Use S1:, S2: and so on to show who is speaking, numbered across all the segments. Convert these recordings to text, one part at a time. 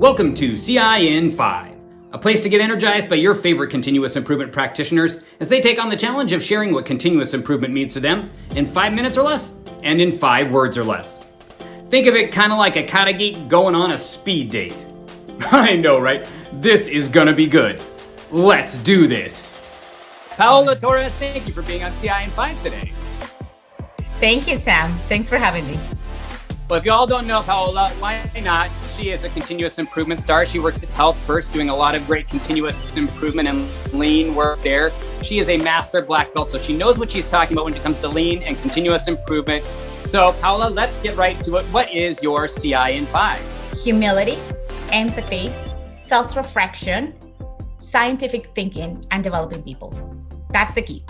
S1: Welcome to CI in 5, a place to get energized by your favorite continuous improvement practitioners as they take on the challenge of sharing what continuous improvement means to them in 5 minutes or less and in 5 words or less. Think of it kind of like a kata geek going on a speed date. I know, right? This is gonna be good. Let's do this. Paola Torres, thank you for being on CI in 5 today.
S2: Thank you, Sam. Thanks for having me.
S1: Well, if you all don't know Paola, why not? She is a continuous improvement star. She works at Health First, doing a lot of great continuous improvement and lean work there. She is a master black belt, so she knows what she's talking about when it comes to lean and continuous improvement. So, Paola, let's get right to it. What is your CI in 5?
S2: Humility, empathy, self-reflection, scientific thinking, and developing people. That's the key.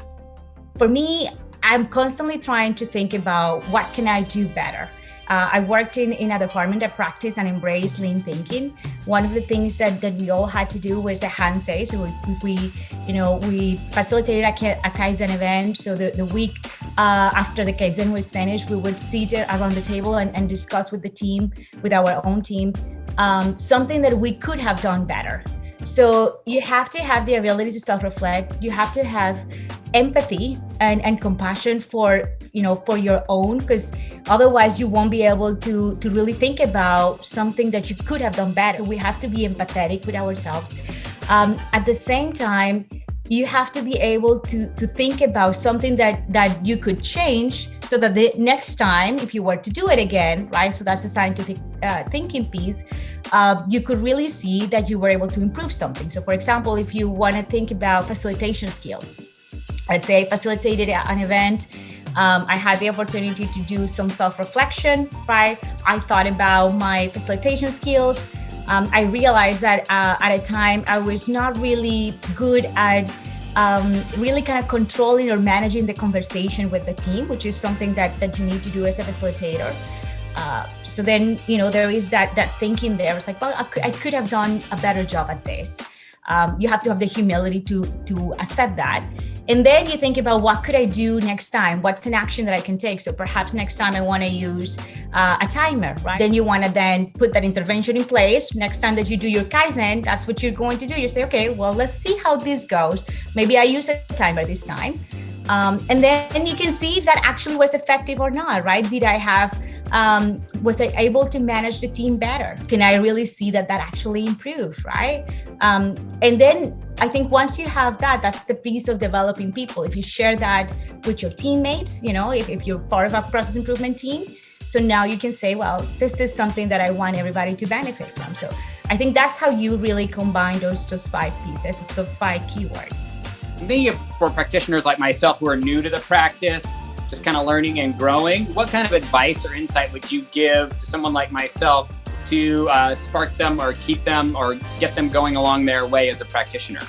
S2: For me, I'm constantly trying to think about what can I do better. I worked in a department that practiced and embraced lean thinking. One of the things that we all had to do was a handshake. So we facilitated a Kaizen event. So the week after the Kaizen was finished, we would sit around the table and discuss with the team, with our own team, something that we could have done better. So you have to have the ability to self-reflect. You have to have empathy and compassion for your own, because otherwise you won't be able to really think about something that you could have done better. So we have to be empathetic with ourselves. At the same time, you have to be able to think about something that you could change so that the next time, if you were to do it again, right? So that's the scientific thinking piece. You could really see that you were able to improve something. So for example, if you want to think about facilitation skills, let's say I facilitated an event. I had the opportunity to do some self-reflection, right? I thought about my facilitation skills. I realized that at a time I was not really good at really kind of controlling or managing the conversation with the team, which is something that you need to do as a facilitator. So then, there is that thinking there. It's like, well, I could have done a better job at this. You have to have the humility to accept that. And then you think about, what could I do next time? What's an action that I can take? So perhaps next time I want to use a timer, right? Then you want to then put that intervention in place. Next time that you do your Kaizen, that's what you're going to do. You say, okay, well, let's see how this goes. Maybe I use a timer this time. And then you can see if that actually was effective or not, right? Was I able to manage the team better? Can I really see that actually improved, right? And then I think once you have that's the piece of developing people. If you share that with your teammates, if you're part of a process improvement team, so now you can say, well, this is something that I want everybody to benefit from. So I think that's how you really combine those 5 pieces, those 5 keywords.
S1: Maybe for practitioners like myself who are new to the practice, just kind of learning and growing, what kind of advice or insight would you give to someone like myself to spark them or keep them or get them going along their way as a practitioner?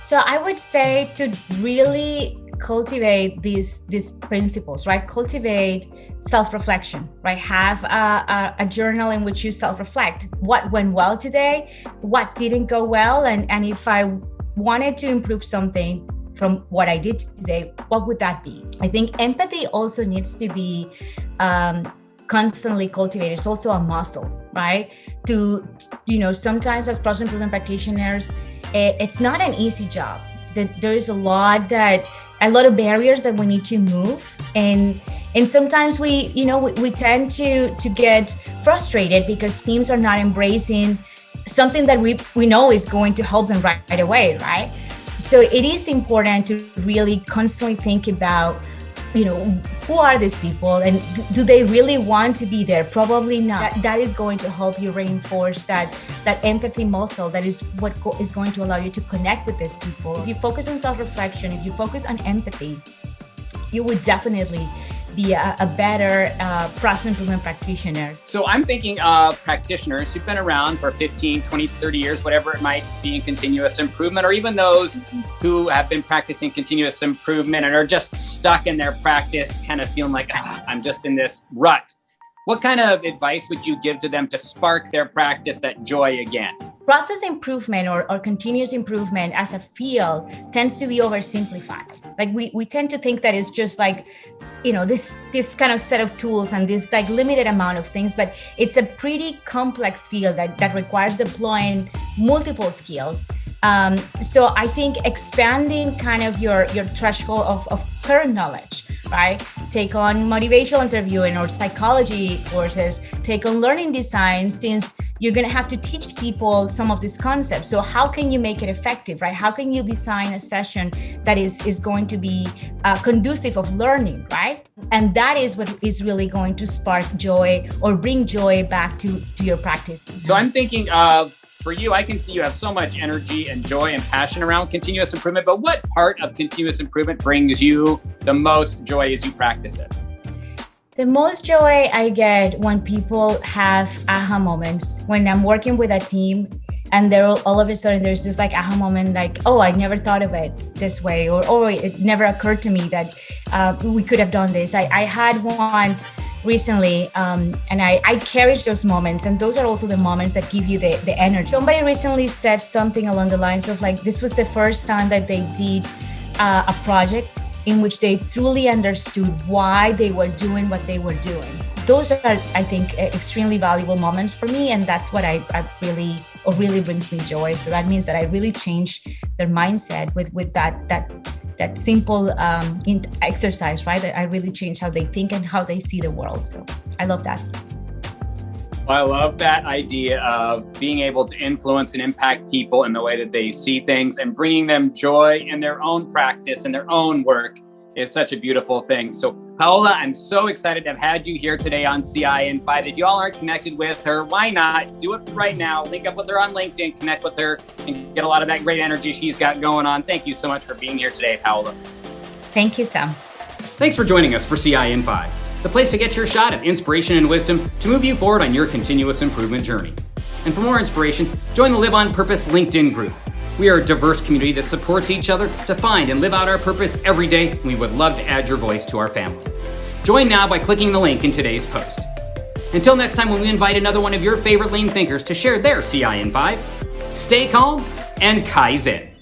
S2: So I would say to really cultivate these principles, right? Cultivate self-reflection, right? Have a journal in which you self-reflect. What went well today? What didn't go well? And if I wanted to improve something from what I did today, what would that be? I think empathy also needs to be constantly cultivated. It's also a muscle, right? Sometimes as process improvement practitioners, it's not an easy job. There's a lot of barriers that we need to move, and sometimes we tend to get frustrated because teams are not embracing something that we know is going to help them right away, right? So it is important to really constantly think about, who are these people and do they really want to be there? Probably not. That is going to help you reinforce that empathy muscle. That is what is going to allow you to connect with these people. If you focus on self-reflection, if you focus on empathy, you would definitely be a better process improvement practitioner.
S1: So I'm thinking of practitioners who've been around for 15, 20, 30 years, whatever it might be in continuous improvement, or even those who have been practicing continuous improvement and are just stuck in their practice, kind of feeling like, I'm just in this rut. What kind of advice would you give to them to spark their practice, that joy again?
S2: process improvement or continuous improvement as a field tends to be oversimplified. Like we tend to think that it's just like, this kind of set of tools and this like limited amount of things, but it's a pretty complex field that requires deploying multiple skills. So I think expanding kind of your threshold of current knowledge, right? Take on motivational interviewing or psychology courses, take on learning design, since you're going to have to teach people some of these concepts. So how can you make it effective, right? How can you design a session that is going to be conducive of learning, right? And that is what is really going to spark joy or bring joy back to your practice.
S1: So I'm thinking of, for you, I can see you have so much energy and joy and passion around continuous improvement, but what part of continuous improvement brings you the most joy as you practice it?
S2: The most joy I get when people have aha moments, when I'm working with a team and they're all of a sudden there's this like aha moment, like, oh, I never thought of it this way, or oh, it never occurred to me that we could have done this. I had one recently, and I cherish those moments, and those are also the moments that give you the energy. Somebody recently said something along the lines of like, this was the first time that they did a project in which they truly understood why they were doing what they were doing. Those are, I think, extremely valuable moments for me, and that's what I really brings me joy. So that means that I really change their mindset with that simple exercise, right? That I really change how they think and how they see the world. So I love that.
S1: Well, I love that idea of being able to influence and impact people in the way that they see things, and bringing them joy in their own practice and their own work is such a beautiful thing. So Paola, I'm so excited to have had you here today on CI-In5. If y'all aren't connected with her, why not? Do it right now. Link up with her on LinkedIn, connect with her, and get a lot of that great energy she's got going on. Thank you so much for being here today, Paola.
S2: Thank you, Sam.
S1: Thanks for joining us for CI-In5, the place to get your shot of inspiration and wisdom to move you forward on your continuous improvement journey. And for more inspiration, join the Live on Purpose LinkedIn group. We are a diverse community that supports each other to find and live out our purpose every day, and we would love to add your voice to our family. Join now by clicking the link in today's post. Until next time, when we invite another one of your favorite lean thinkers to share their CI-In5, stay calm and Kaizen.